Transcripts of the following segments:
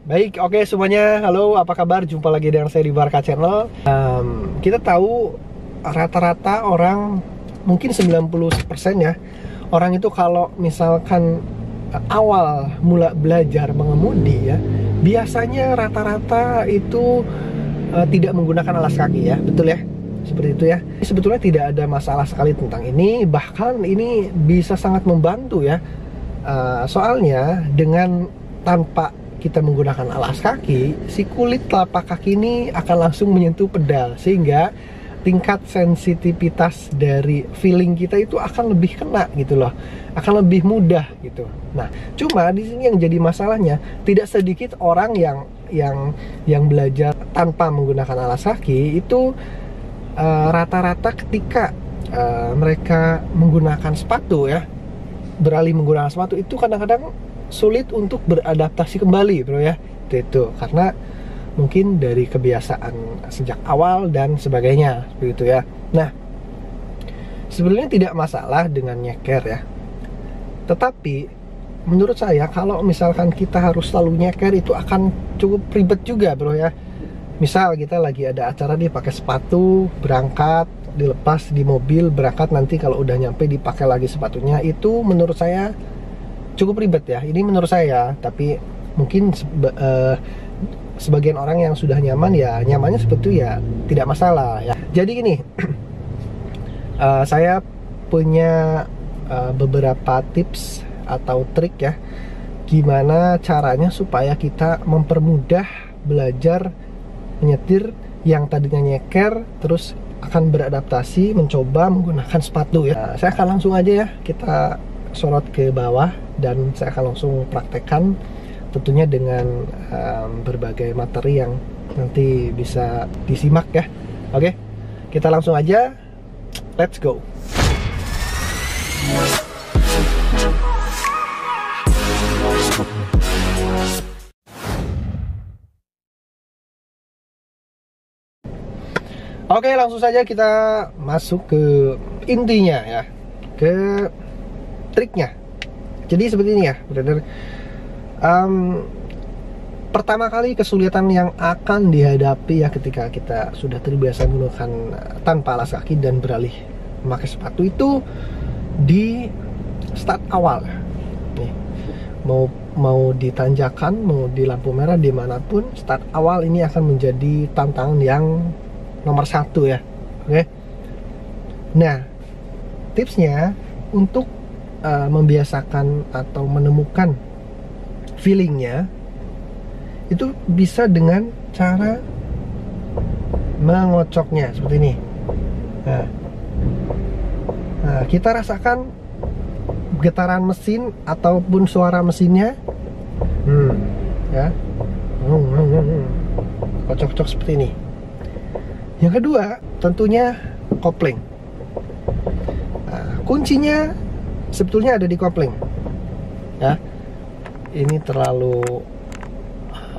Baik, oke semuanya. Halo, apa kabar? Jumpa lagi dengan saya di Barca Channel. Kita tahu rata-rata orang, mungkin 90% ya, orang itu kalau misalkan awal mula belajar mengemudi ya, biasanya rata-rata itu tidak menggunakan alas kaki ya, betul ya? Seperti itu ya. Sebetulnya tidak ada masalah sekali tentang ini, bahkan ini bisa sangat membantu ya. Soalnya dengan tanpa kita menggunakan alas kaki, si kulit telapak kaki ini akan langsung menyentuh pedal, sehingga tingkat sensitivitas dari feeling kita itu akan lebih kena gitu loh, akan lebih mudah gitu. Nah, cuma di sini yang jadi masalahnya, tidak sedikit orang yang belajar tanpa menggunakan alas kaki itu rata-rata ketika mereka menggunakan sepatu ya, beralih menggunakan sepatu itu kadang-kadang sulit untuk beradaptasi kembali bro ya. Itu karena mungkin dari kebiasaan sejak awal dan sebagainya begitu ya. Nah, sebenarnya tidak masalah dengan nyeker ya, tetapi menurut saya kalau misalkan kita harus selalu nyeker itu akan cukup ribet juga bro ya. Misal kita lagi ada acara nih, pakai sepatu berangkat, dilepas di mobil berangkat, nanti kalau udah nyampe dipakai lagi sepatunya, itu menurut saya cukup ribet ya. Ini menurut saya, tapi mungkin sebagian orang yang sudah nyaman ya nyamannya seperti itu ya, tidak masalah ya. Jadi gini, saya punya beberapa tips atau trik ya, gimana caranya supaya kita mempermudah belajar menyetir yang tadinya nyeker terus akan beradaptasi mencoba menggunakan sepatu ya. Nah, saya akan langsung aja ya, kita sorot ke bawah dan saya akan langsung praktekkan, tentunya dengan berbagai materi yang nanti bisa disimak ya. Oke, kita langsung aja, let's go. Oke, langsung saja kita masuk ke intinya ya, ke triknya. Jadi seperti ini ya, brother. Pertama kali kesulitan yang akan dihadapi ya ketika kita sudah terbiasa menggunakan tanpa alas kaki dan beralih memakai sepatu itu di start awal. Nih, mau di tanjakan, mau di lampu merah, dimanapun, start awal ini akan menjadi tantangan yang nomor satu ya. Oke. Nah, tipsnya untuk membiasakan atau menemukan feelingnya itu bisa dengan cara mengocoknya seperti ini. Nah, kita rasakan getaran mesin ataupun suara mesinnya, ya, kocok-kocok seperti ini. Yang kedua tentunya kopling. Nah, kuncinya sebetulnya ada di kopling ya. Ini terlalu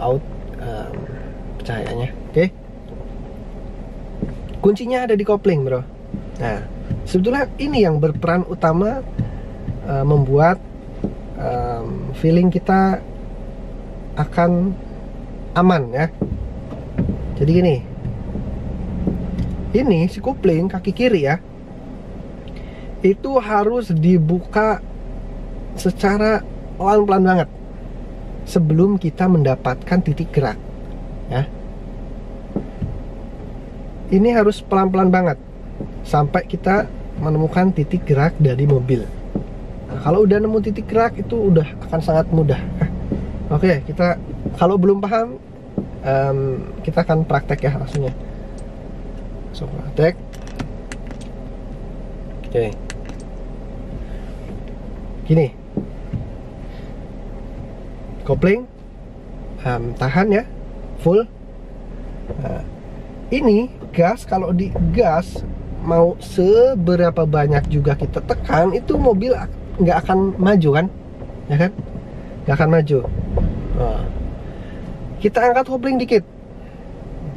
out cahayanya. Oke. Kuncinya ada di kopling bro. Nah, sebetulnya ini yang berperan utama membuat feeling kita akan aman ya. Jadi gini, ini si kopling kaki kiri ya, itu harus dibuka secara pelan-pelan banget sebelum kita mendapatkan titik gerak ya. Ini harus pelan-pelan banget sampai kita menemukan titik gerak dari mobil. Nah, kalau udah nemu titik gerak itu udah akan sangat mudah. Oke, kita kalau belum paham, kita akan praktek ya langsungnya. So, praktek. Oke. Gini, kopling, tahan ya, full. Nah, ini gas, kalau di gas mau seberapa banyak juga kita tekan, itu mobil nggak akan maju kan, ya kan? Nggak akan maju. Nah, kita angkat kopling dikit,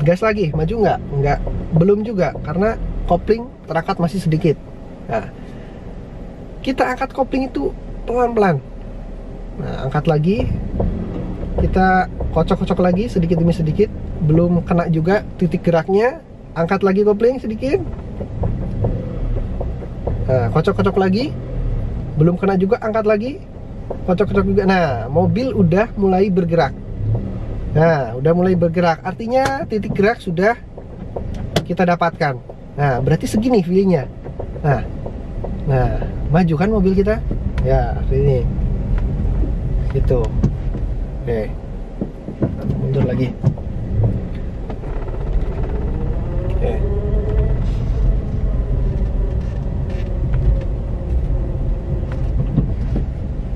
gas lagi, maju nggak? Nggak, belum juga, karena kopling terangkat masih sedikit. Nah, kita angkat kopling itu pelan-pelan. Nah, angkat lagi, kita kocok-kocok lagi sedikit demi sedikit. Belum kena juga titik geraknya, angkat lagi kopling sedikit. Nah, kocok-kocok lagi, belum kena juga, angkat lagi, kocok-kocok juga. Nah, mobil udah mulai bergerak. Nah, udah mulai bergerak, artinya titik gerak sudah kita dapatkan. Nah, berarti segini feelingnya. Nah, maju kan mobil kita? Ya, ini. Gitu. Oke. Mundur lagi. Oke.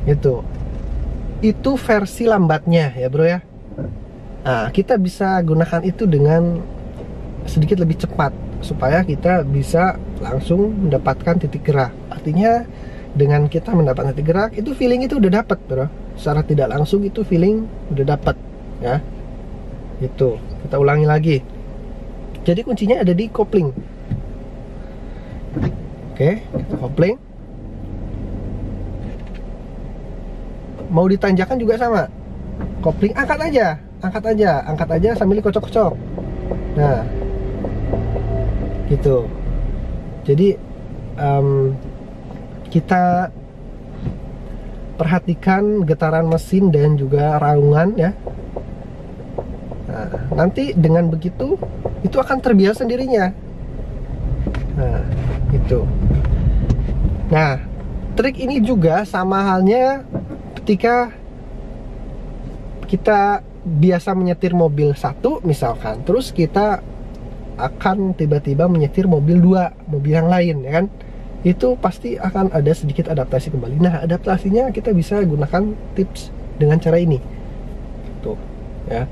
Gitu. Itu versi lambatnya ya, Bro ya. Nah, kita bisa gunakan itu dengan sedikit lebih cepat supaya kita bisa langsung mendapatkan titik gerak. Artinya dengan kita mendapatkan titik gerak, itu feeling itu udah dapat, Bro. Secara tidak langsung itu feeling udah dapat ya. Itu. Kita ulangi lagi. Jadi kuncinya ada di kopling. Oke, kita kopling. Mau ditanjakan juga sama. Kopling angkat aja sambil dikocok-kocok. Nah, gitu. Jadi kita perhatikan getaran mesin dan juga raungan ya. Nah, nanti dengan begitu itu akan terbiasa sendirinya. Nah, itu. Nah, trik ini juga sama halnya ketika kita biasa menyetir mobil satu misalkan, terus kita akan tiba-tiba menyetir mobil dua, mobil yang lain ya kan, itu pasti akan ada sedikit adaptasi kembali. Nah, adaptasinya kita bisa gunakan tips dengan cara ini tuh ya.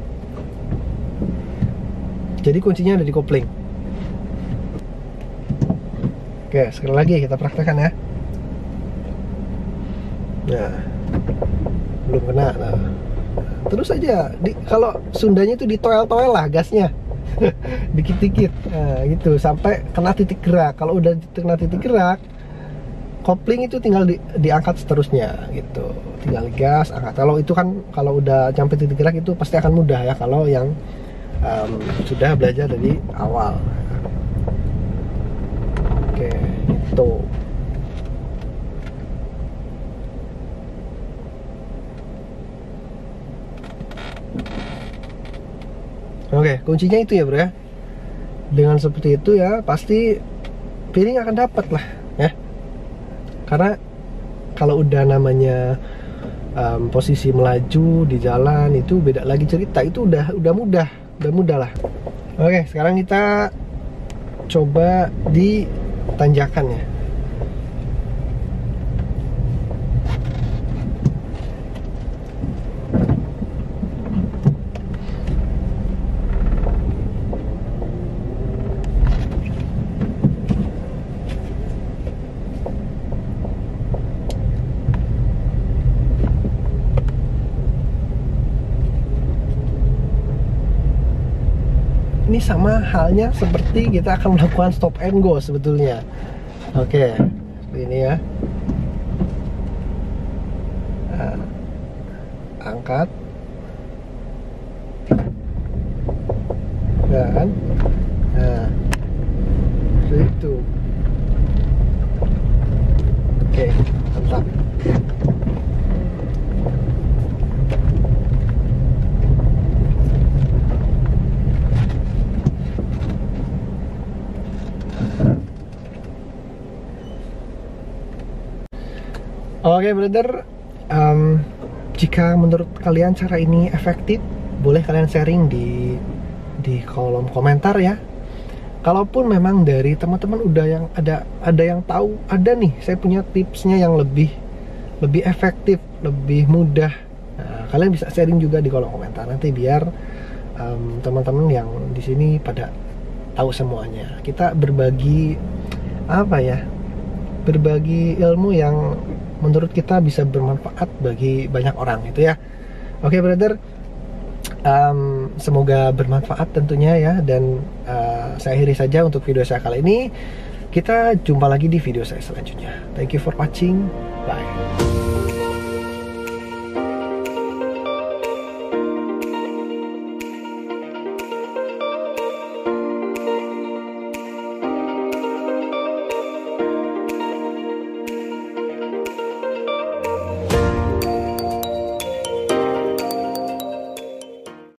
Jadi kuncinya ada di kopling. Oke, sekali lagi kita praktekkan ya. Nah, belum kena. Nah, terus aja kalau Sundanya itu ditoel-toel lah gasnya. Dikit-dikit. Nah, gitu sampai kena titik gerak. Kalau udah kena titik gerak, kopling itu tinggal diangkat seterusnya gitu. Tinggal gas, angkat. Kalau itu kan kalau udah sampai titik gerak itu pasti akan mudah ya kalau yang sudah belajar dari awal. Oke, itu. Oke, kuncinya itu ya, Bro ya. Dengan seperti itu ya, pasti feeling akan dapat lah ya. Karena kalau udah namanya posisi melaju di jalan itu beda lagi cerita. Itu udah mudah lah. Oke, sekarang kita coba di tanjakan ya. Ini sama halnya seperti kita akan melakukan stop and go sebetulnya. Oke, ini ya. Nah, angkat. Dan nah, itu. Oke, mantap. Oke, brother, jika menurut kalian cara ini efektif, boleh kalian sharing di kolom komentar ya. Kalaupun memang dari teman-teman udah yang ada yang tahu, ada nih saya punya tipsnya yang lebih efektif, lebih mudah. Nah, kalian bisa sharing juga di kolom komentar nanti biar teman-teman yang di sini pada tahu semuanya. Kita berbagi apa ya? Berbagi ilmu yang menurut kita bisa bermanfaat bagi banyak orang gitu ya. Oke, brother, semoga bermanfaat tentunya ya. Dan saya akhiri saja untuk video saya kali ini. Kita jumpa lagi di video saya selanjutnya. Thank you for watching. Bye.